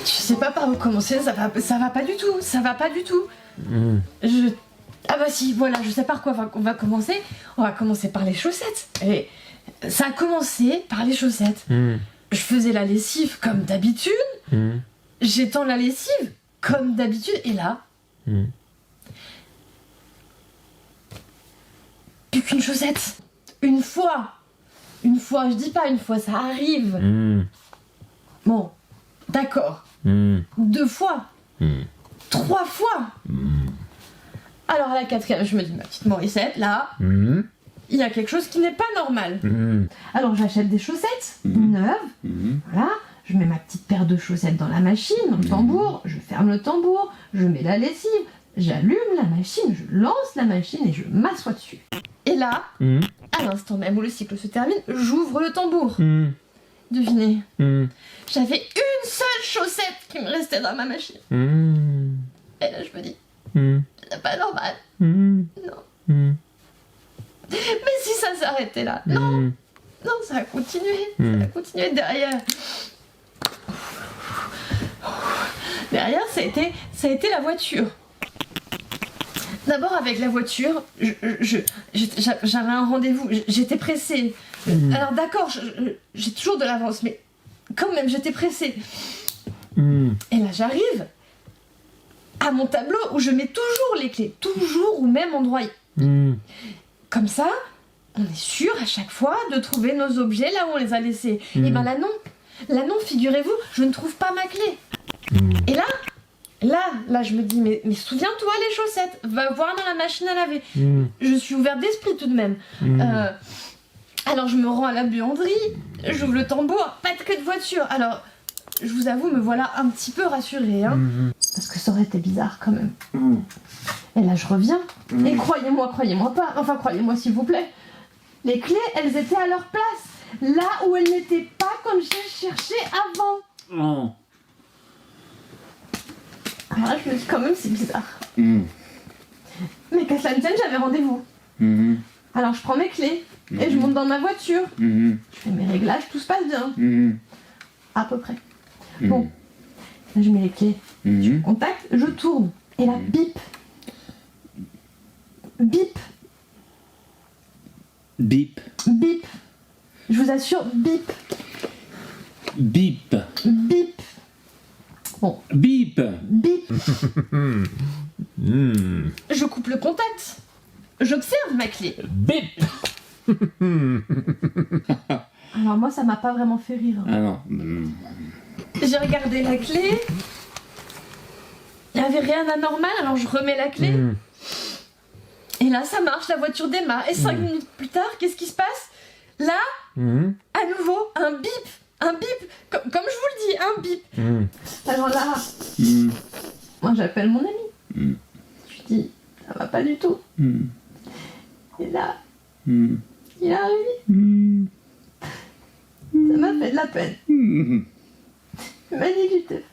Je sais pas par où commencer, ça va pas du tout, ça va pas du tout. Ah bah si, voilà, je sais par quoi on va commencer. On va commencer par les chaussettes. Et ça a commencé par les chaussettes. Je faisais la lessive comme d'habitude. J'étends la lessive comme d'habitude. Et là... Plus qu'une chaussette. Une fois, je dis pas une fois, ça arrive. Bon, d'accord. 2 fois. 3 fois. Alors à la 4e, je me dis, ma petite Morissette, là, il y a quelque chose qui n'est pas normal. Alors j'achète des chaussettes neuves, voilà, je mets ma petite paire de chaussettes dans la machine, dans le tambour, je ferme le tambour, je mets la lessive, j'allume la machine, je lance la machine et je m'assois dessus. Et là, à l'instant même où le cycle se termine, j'ouvre le tambour. Devinez, j'avais une seule chaussette qui me restait dans ma machine. Et là je me dis, c'est pas normal. Non. Mais si ça s'arrêtait là, non, ça a continué, derrière. Derrière, ça a été la voiture. D'abord avec la voiture, j'avais un rendez-vous, j'étais pressée. Alors d'accord, j'ai toujours de l'avance, mais quand même j'étais pressée. Et là j'arrive à mon tableau où je mets toujours les clés, toujours au même endroit. Comme ça, on est sûr à chaque fois de trouver nos objets là où on les a laissés. Et ben là non, figurez-vous, je ne trouve pas ma clé. Et là, je me dis, mais souviens-toi les chaussettes, va voir dans la machine à laver. Je suis ouverte d'esprit tout de même. Alors je me rends à la buanderie, j'ouvre le tambour, pas de clé de voiture. Alors, je vous avoue, me voilà un petit peu rassurée, hein, parce que ça aurait été bizarre quand même. Et là, je reviens, et croyez-moi pas, enfin croyez-moi s'il vous plaît, les clés, elles étaient à leur place, là où elles n'étaient pas comme j'ai cherché avant. Alors là, je me dis quand même, c'est bizarre. Mais qu'à cela ne tienne, j'avais rendez-vous. Alors je prends mes clés, et je monte dans ma voiture. Je fais mes réglages, tout se passe bien. À peu près. Bon, là je mets les clés, je contacte, je tourne, et là, bip. Bip. Bip. Bip. Je vous assure, bip. Bip. Bip. Bon. Bip. Bip. Je coupe le contact. J'observe ma clé. Bip. Alors moi, ça m'a pas vraiment fait rire. Ah non. J'ai regardé la clé. Il n'y avait rien d'anormal, alors je remets la clé. Et là, ça marche, la voiture démarre. Et 5 minutes plus tard, qu'est-ce qui se passe? Là, à nouveau, un bip. Un bip. Comme je vous le dis, un bip. Alors là, moi j'appelle mon ami. Je lui dis, ça va pas du tout. Et là, il est arrivé. Ça m'a fait de la peine. Il m'a dit que j'étais...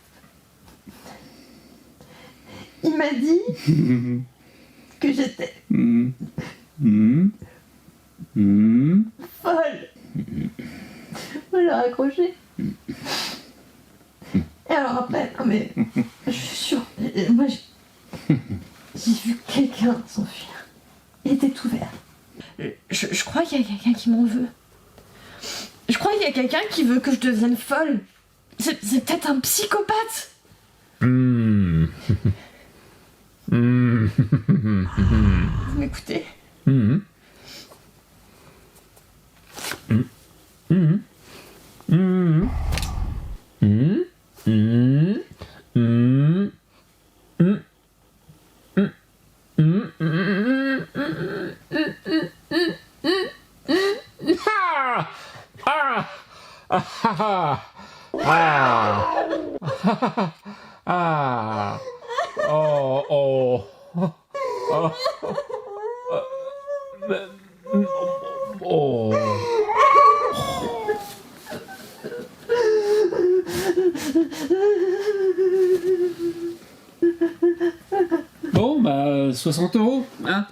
Il m'a dit que j'étais folle. Moi j'ai raccroché. Et alors après, non mais je suis sûre, moi j'ai vu quelqu'un s'enfuir. Il était tout vert. Je crois qu'il y a quelqu'un qui m'en veut. Je crois qu'il y a quelqu'un qui veut que je devienne folle. C'est peut-être un psychopathe. Vous m'écoutez? Bon, bah, 60 €, hein?